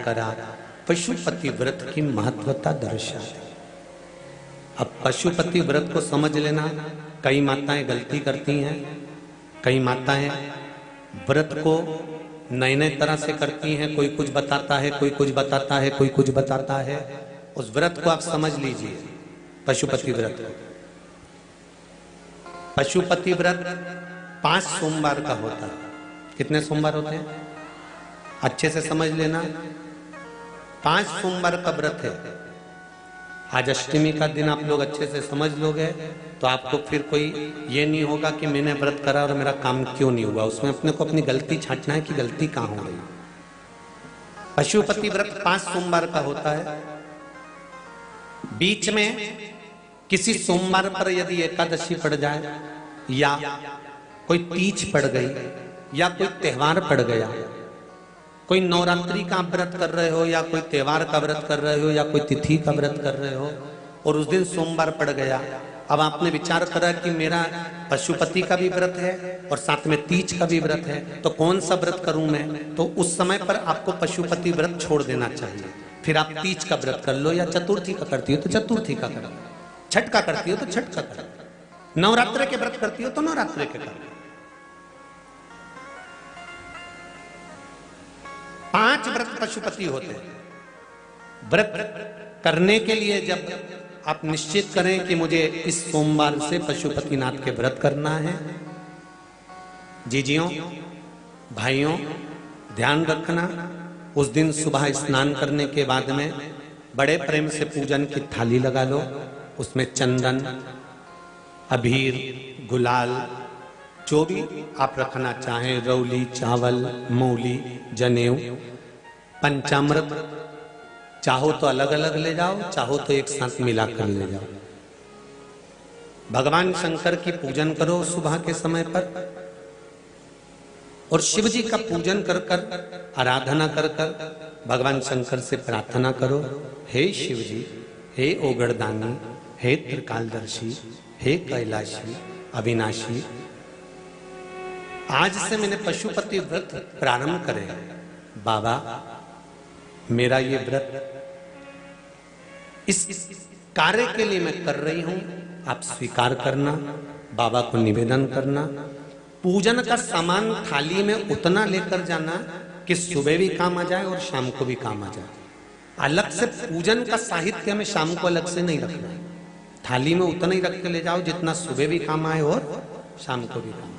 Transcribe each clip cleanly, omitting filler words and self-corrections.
करा, पशुपति व्रत की महत्वता दर्शा। अब पशुपति व्रत को समझ लेना। कई माताएं गलती करती हैं, कई माताएं व्रत को नए नए तरह से करती हैं। कोई कुछ बताता है, कोई कुछ बताता है, कोई कुछ बताता है। उस व्रत को आप समझ लीजिए, पशुपति व्रत। पशुपति व्रत 5 सोमवार का होता है। कितने सोमवार होते हैं? अच्छे से समझ लेना, 5 सोमवार का व्रत है। आज अष्टमी का दिन आप लोग अच्छे से समझ लोगे तो आपको फिर कोई ये नहीं होगा कि मैंने व्रत करा और मेरा काम क्यों नहीं हुआ। उसमें अपने को अपनी गलती छांटना है कि गलती कहां हो गई। पशुपति व्रत 5 सोमवार का होता है। बीच में किसी सोमवार पर यदि एकादशी पड़ जाए या कोई तीज पड़ गई या कोई त्योहार पड़ गया, कोई नवरात्रि का व्रत कर रहे हो या कोई त्योहार का व्रत कर रहे हो या कोई तिथि का व्रत कर रहे हो और उस दिन सोमवार पड़ गया, अब आपने विचार करा कि मेरा पशुपति का भी व्रत है और साथ में तीज का भी व्रत है, तो कौन सा व्रत करूं मैं? तो उस समय पर आपको पशुपति व्रत छोड़ देना चाहिए। फिर आप तीज का व्रत कर लो, या चतुर्थी का करती हो तो चतुर्थी का करो, छठ का करती हो तो छठ का करो, नवरात्रि के व्रत करती हो तो नवरात्रि के करो। 5 व्रत पशुपति होते हैं। व्रत करने के लिए जब आप निश्चित करें कि मुझे इस सोमवार से पशुपतिनाथ के व्रत करना है, जीजियों भाइयों ध्यान रखना, उस दिन सुबह स्नान करने के बाद में बड़े प्रेम से पूजन की थाली लगा लो। उसमें चंदन, अबीर, गुलाल, जो भी आप रखना चाहें, रौली, चावल, मूली, जनेऊ, पंचामृत, चाहो तो अलग अलग ले जाओ, चाहो तो एक साथ मिलाकर ले जाओ। भगवान शंकर की पूजन करो सुबह के समय पर और शिव जी का पूजन कर कर, आराधना कर कर भगवान शंकर से प्रार्थना करो, हे शिव जी, हे ओगड़दानी, हे त्रिकालदर्शी, हे कैलाशी, अविनाशी, आज से मैंने पशुपति व्रत प्रारंभ करे। बाबा मेरा ये व्रत इस कार्य के लिए मैं कर रही हूं, आप स्वीकार करना। बाबा को निवेदन करना। पूजन का सामान थाली में उतना लेकर जाना कि सुबह भी काम आ जाए और शाम को भी काम आ जाए। अलग से पूजन का साहित्य में शाम को अलग से नहीं रखना है। थाली में उतना ही रख के ले जाओ जितना सुबह भी काम आए और शाम को भी काम आए।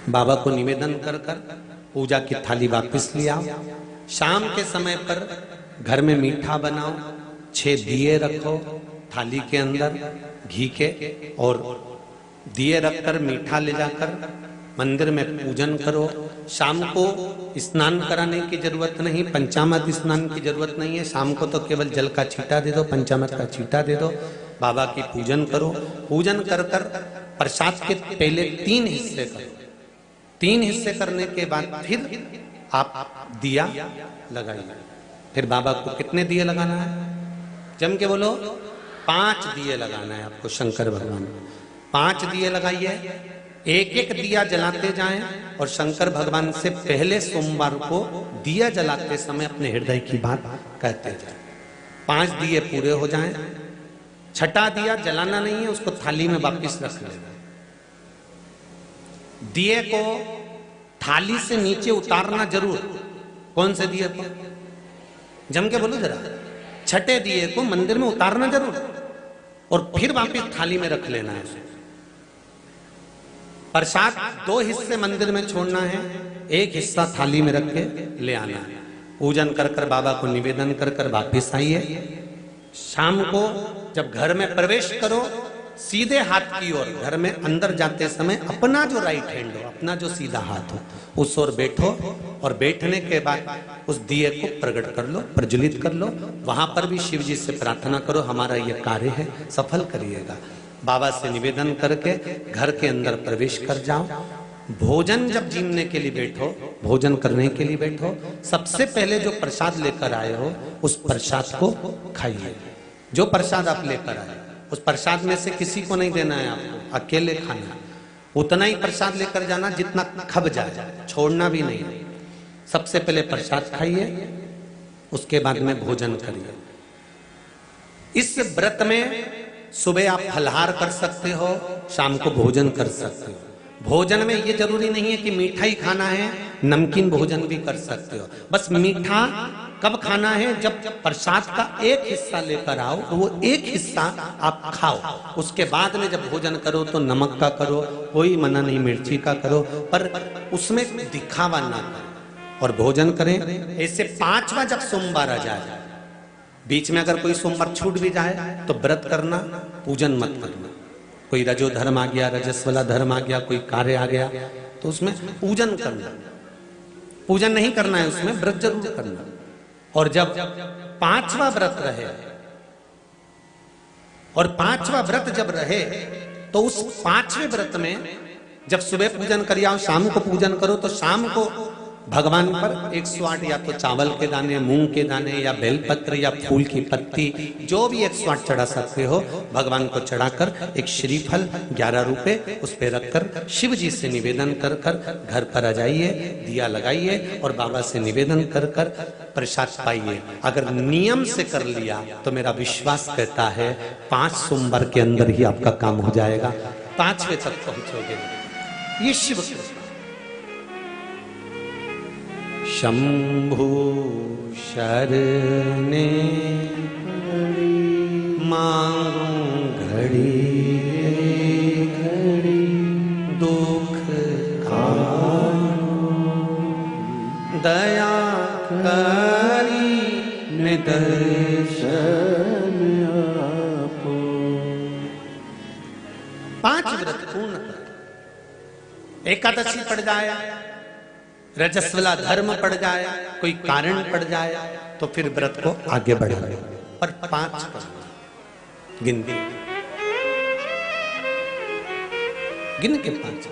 बाबा को निवेदन कर कर पूजा की थाली वापस ले आओ। शाम के समय पर घर में मीठा बनाओ, 6 दिए रखो थाली के अंदर घी के, और दिए रखकर मीठा ले जाकर मंदिर में पूजन करो। शाम को स्नान कराने की जरूरत नहीं, पंचामृत स्नान की जरूरत नहीं है। शाम को तो केवल जल का छींटा दे दो, पंचामृत का छींटा दे दो, बाबा की पूजन करो। पूजन कर कर प्रसाद के पहले 3 हिस्से करो। 3 हिस्से करने के बाद फिर आप दिया लगाइए। फिर बाबा को कितने दिए लगाना है? जम के बोलो, 5 दिए लगाना है आपको शंकर भगवान को। 5 दिए लगाइए, एक एक दिया जलाते जाएं और शंकर भगवान से पहले सोमवार को दिया जलाते समय अपने हृदय की बात कहते जाएं। 5 दिए पूरे हो जाएं। छठा दिया जलाना नहीं है, उसको थाली में वापस रख लेना। दिए को थाली से नीचे उतारना जरूर। कौन से दिए को? जम के बोलो जरा। छठे दिए को मंदिर में उतारना जरूर और फिर वापस थाली में रख लेना है। प्रसाद 2 हिस्से मंदिर में छोड़ना है, 1 हिस्सा थाली में रख के ले आना है। पूजन कर कर बाबा को निवेदन कर कर वापिस आइए। शाम को जब घर में प्रवेश करो, सीधे हाथ की ओर घर में अंदर जाते समय अपना जो राइट हैंड हो, अपना जो सीधा हाथ हो, उस ओर बैठो और बैठने के बाद उस दिए को प्रकट कर लो, प्रज्वलित कर लो। वहां पर भी शिव जी से प्रार्थना करो, हमारा यह कार्य है सफल करिएगा। बाबा से निवेदन करके घर के अंदर प्रवेश कर जाओ। भोजन जब जीमने के लिए बैठो, भोजन करने के लिए बैठो, सबसे पहले जो प्रसाद लेकर आए हो उस प्रसाद को खाइए। जो प्रसाद आप लेकर आए उस प्रसाद में से किसी को नहीं देना है आपको, अकेले खाना। उतना ही प्रसाद लेकर जाना जितना खब जाए, छोड़ना भी नहीं। सबसे पहले प्रसाद खाइए, उसके बाद में भोजन करिए। इस व्रत में सुबह आप फलाहार कर सकते हो, शाम को भोजन कर सकते हो। भोजन में ये जरूरी नहीं है कि मीठा ही खाना है, नमकीन भोजन भी कर सकते हो। बस मीठा कब खाना है, जब प्रसाद का एक हिस्सा लेकर आओ तो वो एक हिस्सा आप खाओ। उसके बाद में जब भोजन करो तो नमक का करो, कोई मना नहीं, मिर्ची का करो, पर उसमें दिखावा ना करो और भोजन करें। ऐसे 5वां जब सोमवार आ जाए, बीच में अगर कोई सोमवार छूट भी जाए तो व्रत करना, पूजन मत करना। कोई रजो धर्म आ गया, रजस्वला धर्म आ गया, कोई कार्य आ गया तो उसमें पूजन करना, पूजन नहीं करना है, उसमें व्रत जरूर करना। और जब 5वां व्रत रहे और 5वां व्रत जब रहे तो उस 5वें व्रत में जब सुबह पूजन करिए और शाम को पूजन करो तो शाम को भगवान पर 108 या तो चावल के दाने, मूंग के दाने या बेलपत्र या फूल की पत्ती, जो भी 108 चढ़ा सकते हो भगवान को चढ़ाकर एक श्रीफल 11 रुपए उस पे रखकर शिव जी से निवेदन कर कर घर पर आ जाइए, दिया लगाइए और बाबा से निवेदन कर कर प्रसाद पाइए। अगर नियम से कर लिया तो मेरा विश्वास कहता है 5 सोमवार के अंदर ही आपका काम हो जाएगा, 5वें तक पहुंचोगे। ये शिव शंभु शरणे मांगू घड़ी घड़ी दुख दया करी निदर्शन आपो। 5 व्रत पूर्ण कर, एकादशी पड़ जाए, रजस्वला धर्म पड़ जाए, कोई कारण पड़ जाए तो फिर व्रत को आगे बढ़ाए। पर 5 गिन के 5।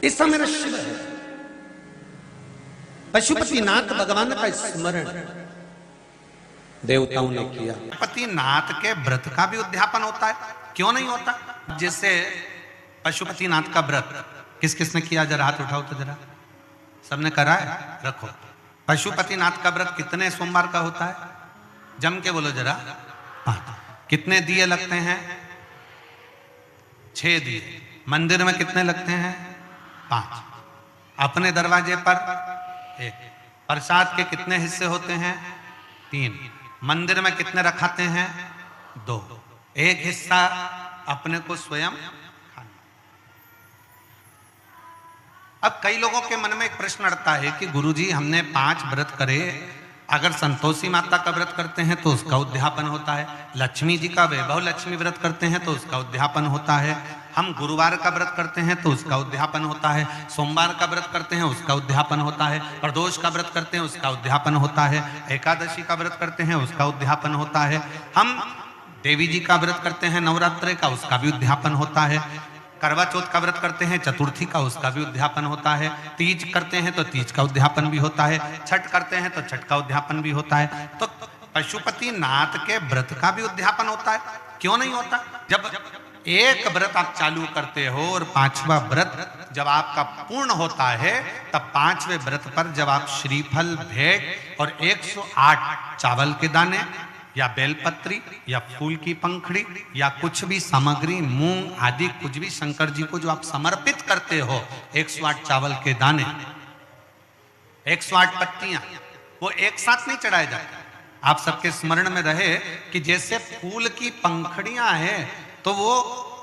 ऐसा मेरा शिव है, पशुपतिनाथ भगवान का स्मरण देवताओं ने किया। पशुपतिनाथ के व्रत का भी उद्यापन होता है, क्यों नहीं होता? जैसे पशुपतिनाथ का व्रत किस किस ने किया, जरा हाथ उठाओ तो जरा। सबने करा है? रखो। पशुपतिनाथ का व्रत कितने सोमवार का होता है? जम के बोलो जरा। 5। कितने दिए लगते हैं? 6 दिए। मंदिर में कितने लगते हैं? 5। अपने दरवाजे पर 1। प्रसाद के कितने हिस्से होते हैं? 3। मंदिर में कितने रखाते हैं? 2। एक हिस्सा अपने को स्वयं खाना। अब कई लोगों के मन में एक प्रश्न अड़ता है कि गुरुजी हमने 5 व्रत करे, अगर संतोषी माता का व्रत करते हैं तो उसका उद्यापन होता है, लक्ष्मी जी का वैभव लक्ष्मी व्रत करते हैं तो उसका उद्यापन होता है, हम गुरुवार का व्रत करते हैं तो उसका उद्यापन होता है, सोमवार का व्रत करते हैं उसका उद्यापन होता है, प्रदोष का व्रत करते हैं उसका उद्यापन होता है, एकादशी का व्रत करते हैं उसका उद्यापन होता है, हम देवी जी का व्रत करते हैं नवरात्रि का, उसका भी उद्यापन होता है, करवा चौथ का व्रत करते हैं चतुर्थी का, उसका भी उद्यापन होता है, तीज करते हैं तो तीज का उद्यापन भी होता है, छठ करते हैं तो छठ का उद्यापन भी होता है। तो पशुपतिनाथ के व्रत का भी उद्यापन होता है, क्यों नहीं होता? जब एक व्रत आप चालू करते हो और 5वां व्रत जब आपका पूर्ण होता है, तब 5वें व्रत पर जब आप श्रीफल, भेंट और 108 चावल के दाने या बेलपत्री या फूल की पंखड़ी या कुछ भी सामग्री, मूंग आदि कुछ भी शंकर जी को जो आप समर्पित करते हो, 108 चावल के दाने, 108 पत्तियां, वो एक साथ नहीं चढ़ाए जाते। आप सबके स्मरण में रहे कि जैसे फूल की पंखड़ियां हैं तो वो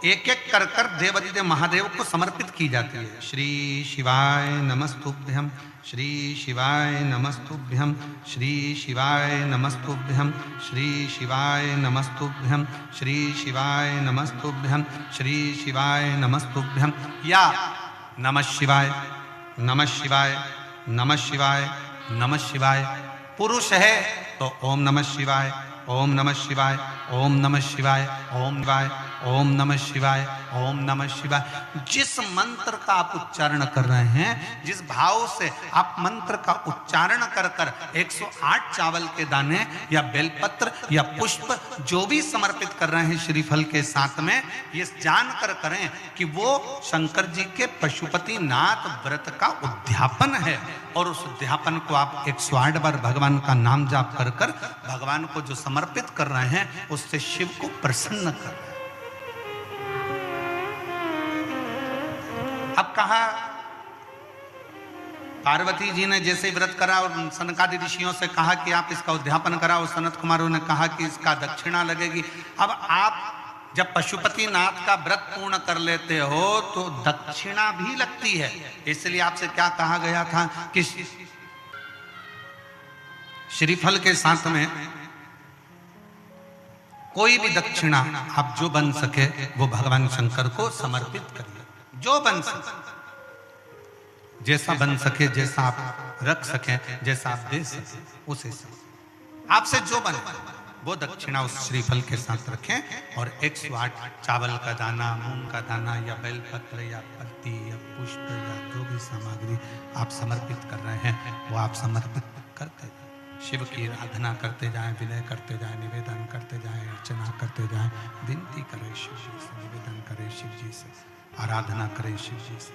एक एक कर कर देवाधिदेव महादेव को समर्पित की जाती है। श्री शिवाय नमस्तुभ्यम, श्री शिवाय नमस्तुभ्यम, श्री शिवाय नमस्तुभ्यम, श्री शिवाय नमस्तुभ्यम, श्री शिवाय नमस्तुभ्यम, श्री शिवाय नमस्तुभ्यम, या नमः शिवाय, नमः शिवाय, नमः शिवाय, नमः शिवाय। पुरुष है तो ओम नमः शिवाय, ओम नमः शिवाय, ओम नमः शिवाय, ओम शिवाय, ओम नमः शिवाय, ओम नमः शिवाय। जिस मंत्र का आप उच्चारण कर रहे हैं, जिस भाव से आप मंत्र का उच्चारण कर कर 108 चावल के दाने या बेलपत्र या पुष्प जो भी समर्पित कर रहे हैं श्रीफल के साथ में, ये जानकर करें कि वो शंकर जी के पशुपति नाथ व्रत का उद्यापन है। और उस उद्यापन को आप 108 बार भगवान का नाम जाप कर कर भगवान को जो समर्पित कर रहे हैं, उससे शिव को प्रसन्न कर रहे हैं। अब कहा पार्वती जी ने जैसे व्रत करा और सनकादि ऋषियों से कहा कि आप इसका उद्यापन कराओ, सनत कुमारों ने कहा कि इसका दक्षिणा लगेगी। अब आप जब पशुपति नाथ का व्रत पूर्ण कर लेते हो तो दक्षिणा भी लगती है। इसलिए आपसे क्या कहा गया था कि श्रीफल के साथ में कोई भी दक्षिणा आप जो बन सके वो भगवान शंकर को समर्पित करिए, जो बन सके, जैसा बन सके, जैसा आप रख सके, जैसा आप दे सके, उसे आपसे जो बने वो दक्षिणा उस श्रीफल के साथ रखें। और 108 चावल का दाना, मूंग का दाना या बेलपत्र या पत्ती या पुष्प या जो भी सामग्री आप समर्पित कर रहे हैं वो आप समर्पित करते जाएं। शिव की आराधना करते जाएं, विनय करते जाएं, निवेदन करते जाएं, अर्चना करते जाएं, विनती करें शिव जी से, निवेदन करें शिव जी से, आराधना करें शिव जी से।